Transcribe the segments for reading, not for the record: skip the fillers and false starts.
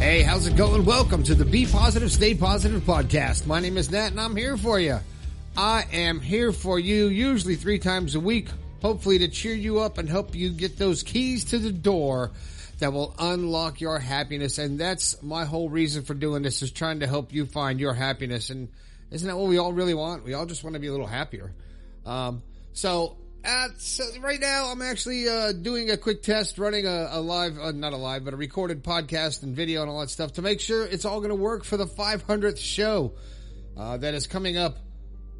Hey, how's it going? Welcome to the Be Positive, Stay Positive podcast. My name is Nat, and I'm here for you. I am here for you usually 3 times a week, hopefully to cheer you up and help you get those keys to the door that will unlock your happiness. And that's my whole reason for doing this, is trying to help you find your happiness. And isn't that what we all really want? We all just want to be a little happier. So right now I'm actually doing a quick test, running a live, not a live, but a recorded podcast and video and all that stuff to make sure it's all going to work for the 500th show that is coming up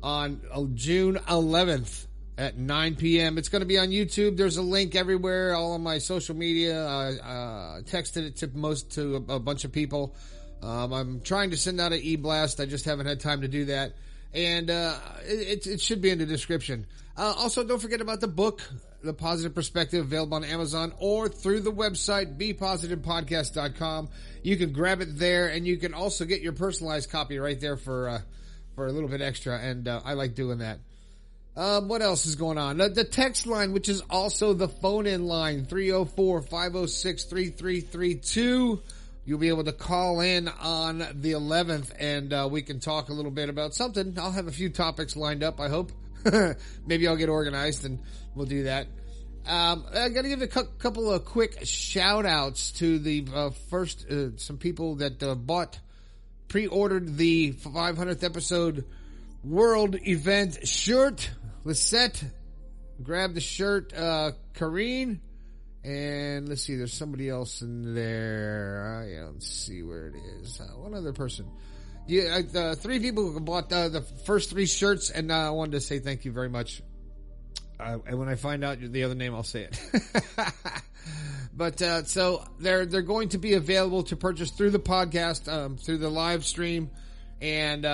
on June 11th at 9 p.m. It's going to be on YouTube. There's a link everywhere, all on my social media. I texted it to a bunch of people. I'm trying to send out an e-blast. I just haven't had time to do that. And it should be in the description. Also, don't forget about the book, The Positive Perspective, available on Amazon or through the website, bepositivepodcast.com. You can grab it there, and you can also get your personalized copy right there for a little bit extra, and I like doing that. What else is going on? The text line, which is also the phone-in line, 304-506-3332. You'll be able to call in on the 11th, and we can talk a little bit about something. I'll have a few topics lined up, I hope. Maybe I'll get organized, and we'll do that. I got to give a couple of quick shout-outs to the first some people that pre-ordered the 500th episode World Event shirt. Lisette, grab the shirt. Kareen. And let's see, there's somebody else in there. I don't see where it is. One other person. Yeah, 3 people who bought the first 3 shirts, and I wanted to say thank you very much. And when I find out the other name, I'll say it. But so they're going to be available to purchase through the podcast, through the live stream, and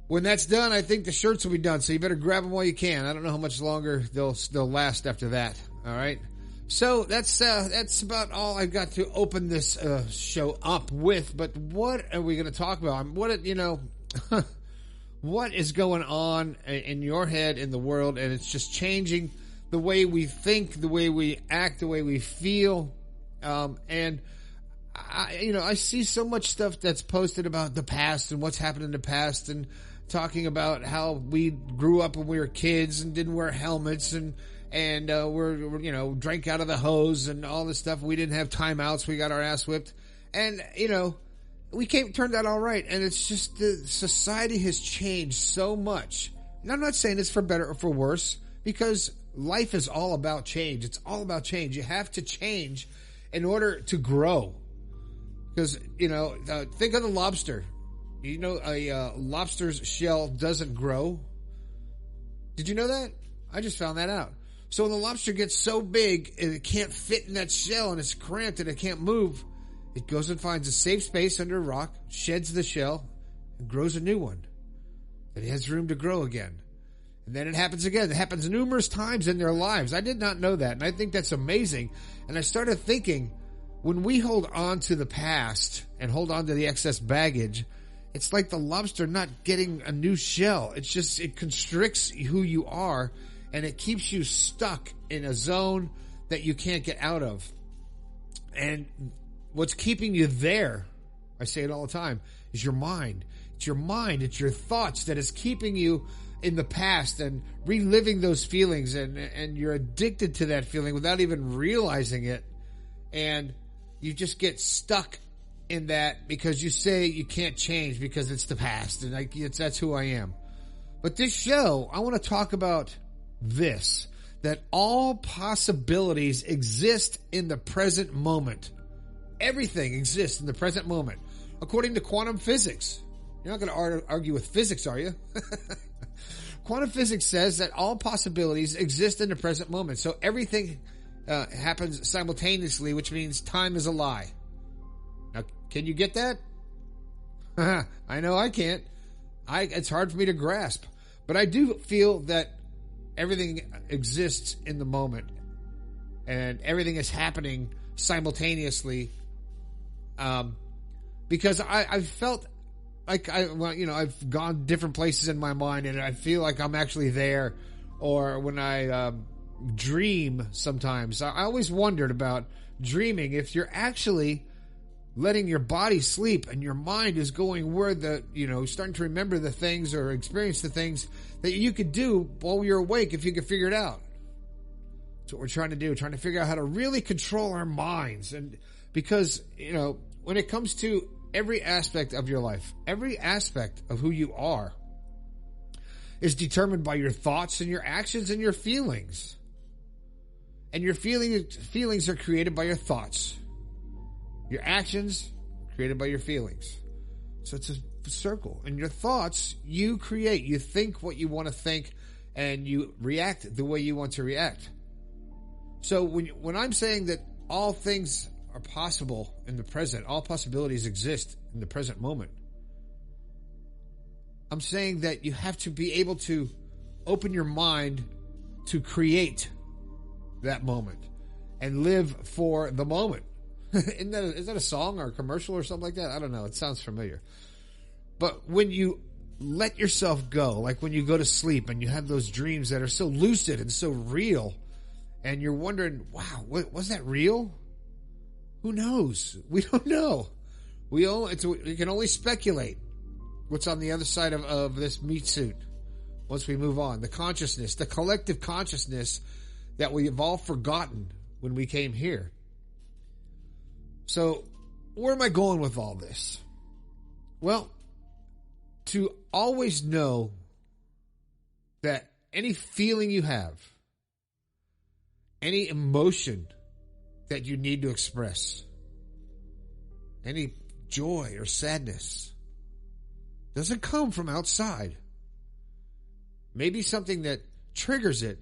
when that's done, I think the shirts will be done. So you better grab them while you can. I don't know how much longer they'll last after that. All right. So that's about all I've got to open this show up with. But what are we going to talk about? What is going on in your head, in the world, and it's just changing the way we think, the way we act, the way we feel. And I see so much stuff that's posted about the past and what's happened in the past, and talking about how we grew up when we were kids and didn't wear helmets, and we're drank out of the hose and all this stuff. We didn't have timeouts. We got our ass whipped. And, we turned out all right. And it's just the society has changed so much. And I'm not saying it's for better or for worse, because life is all about change. It's all about change. You have to change in order to grow. Because, think of the lobster. A lobster's shell doesn't grow. Did you know that? I just found that out. So when the lobster gets so big and it can't fit in that shell and it's cramped and it can't move, it goes and finds a safe space under a rock, sheds the shell, and grows a new one. It has room to grow again. And then it happens again. It happens numerous times in their lives. I did not know that, and I think that's amazing. And I started thinking, when we hold on to the past and hold on to the excess baggage, it's like the lobster not getting a new shell. It constricts who you are, and it keeps you stuck in a zone that you can't get out of. And what's keeping you there, I say it all the time, is your mind. It's your mind. It's your thoughts that is keeping you in the past and reliving those feelings. And you're addicted to that feeling without even realizing it. And you just get stuck in that because you say you can't change because it's the past. And that's who I am. But this show, I want to talk about this, that all possibilities exist in the present moment. Everything exists in the present moment, according to quantum physics. You're not going to argue with physics, are you? Quantum physics says that all possibilities exist in the present moment. So everything happens simultaneously, which means time is a lie. Now, can you get that? I know I can't. It's hard for me to grasp. But I do feel that everything exists in the moment, and everything is happening simultaneously. Because I've felt like I've gone different places in my mind, and I feel like I'm actually there. Or when I dream, sometimes I always wondered about dreaming, if you're actually letting your body sleep and your mind is going where starting to remember the things or experience the things that you could do while you're awake if you could figure it out. That's what we're trying to do, trying to figure out how to really control our minds. And because, when it comes to every aspect of your life, every aspect of who you are is determined by your thoughts and your actions and your feelings. And your feelings are created by your thoughts. Your actions created by your feelings. So it's a circle. And your thoughts, you create. You think what you want to think, and you react the way you want to react. So when I'm saying that all things are possible in the present, all possibilities exist in the present moment, I'm saying that you have to be able to open your mind to create that moment and live for the moment. Is that a song or a commercial or something like that? I don't know. It sounds familiar. But when you let yourself go, like when you go to sleep and you have those dreams that are so lucid and so real, and you're wondering, wow, was that real? Who knows? We don't know. We can only speculate what's on the other side of this meat suit once we move on. The consciousness, the collective consciousness that we've all forgotten when we came here. So, where am I going with all this? Well, to always know that any feeling you have, any emotion that you need to express, any joy or sadness, doesn't come from outside. Maybe something that triggers it,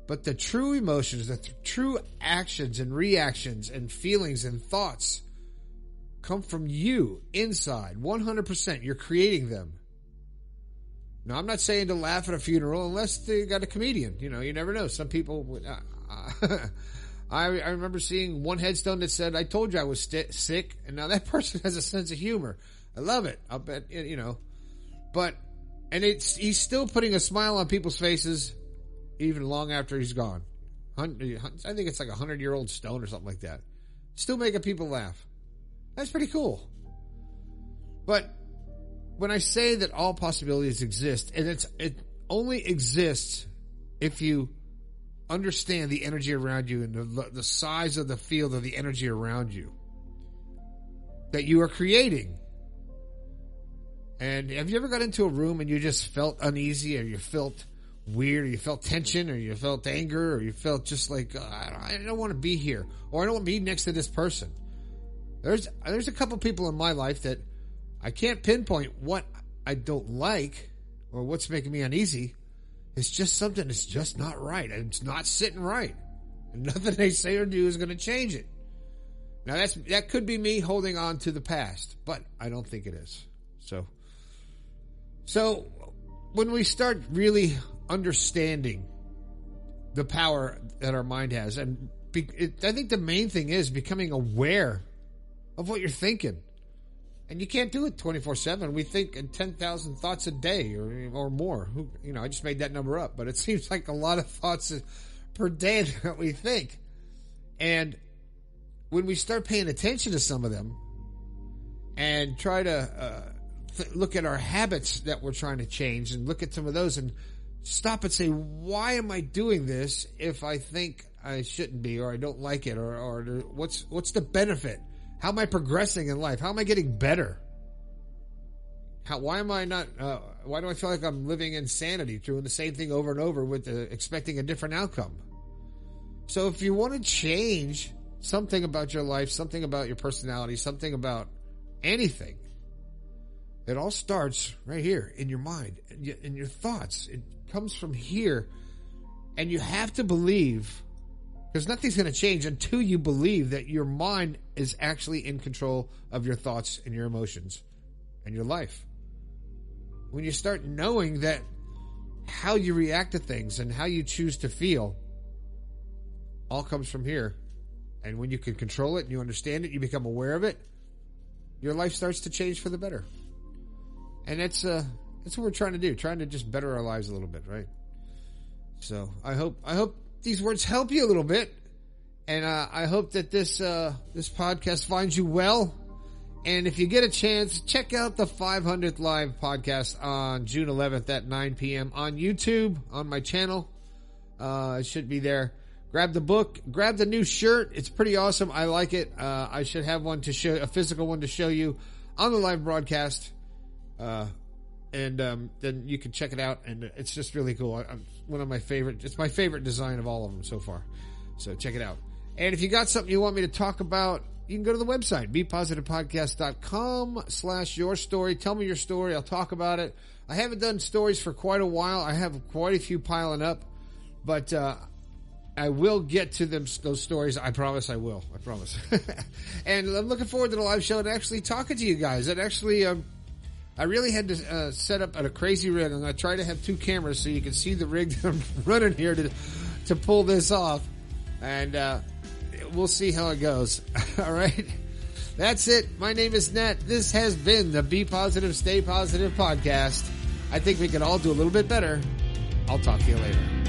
but the true emotions, the true actions and reactions and feelings and thoughts come from you inside, 100%. You're creating them. Now, I'm not saying to laugh at a funeral unless they got a comedian. You never know. Some people... I remember seeing one headstone that said, "I told you I was sick," and now that person has a sense of humor. I love it. I'll bet, But, he's still putting a smile on people's faces even long after he's gone. I think it's like a 100-year-old stone or something like that. Still making people laugh. That's pretty cool. But when I say that all possibilities exist, and it only exists if you understand the energy around you and the size of the field of the energy around you that you are creating. And have you ever got into a room and you just felt uneasy, or you felt weird, or you felt tension, or you felt anger, or you felt just like, I don't want to be here, or I don't want to be next to this person? There's a couple people in my life that I can't pinpoint what I don't like or what's making me uneasy. It's just something that's just not right. And it's not sitting right. And nothing they say or do is going to change it. Now that could be me holding on to the past, but I don't think it is. So when we start really understanding the power that our mind has, and I think the main thing is becoming aware of what you're thinking. And you can't do it 24/7. We think 10,000 thoughts a day or more. I just made that number up, but it seems like a lot of thoughts per day that we think. And when we start paying attention to some of them and try to look at our habits that we're trying to change, and look at some of those and stop and say, why am I doing this if I think I shouldn't be, or I don't like it, or what's the benefit? How am I progressing in life? How am I getting better? Why am I not? Why do I feel like I'm living insanity, doing the same thing over and over with expecting a different outcome? So if you want to change something about your life, something about your personality, something about anything, it all starts right here in your mind, in your thoughts. It comes from here, and you have to believe. Because nothing's going to change until you believe that your mind is actually in control of your thoughts and your emotions and your life. When you start knowing that how you react to things and how you choose to feel all comes from here. And when you can control it and you understand it, you become aware of it, your life starts to change for the better. And that's what we're trying to do, trying to just better our lives a little bit, right? So I hope these words help you a little bit, and I hope that this podcast finds you well, And if you get a chance, check out the 500th Live podcast on June 11th at 9 p.m. on YouTube, on my channel. It should be there. Grab the book. Grab the new shirt. It's pretty awesome. I like it. I should have one to show, a physical one to show you on the live broadcast. And then you can check it out. And it's just really cool. One of my favorite. It's my favorite design of all of them so far. So check it out. And if you got something you want me to talk about, you can go to the website, bepositivepodcast.com/your story. Tell me your story. I'll talk about it. I haven't done stories for quite a while. I have quite a few piling up, but I will get to those stories. I promise I will. I promise. And I'm looking forward to the live show and actually talking to you guys. And actually, I really had to set up at a crazy rig. I'm going to try to have 2 cameras so you can see the rig that I'm running here to pull this off. And we'll see how it goes. All right. That's it. My name is Nat. This has been the Be Positive, Stay Positive podcast. I think we can all do a little bit better. I'll talk to you later.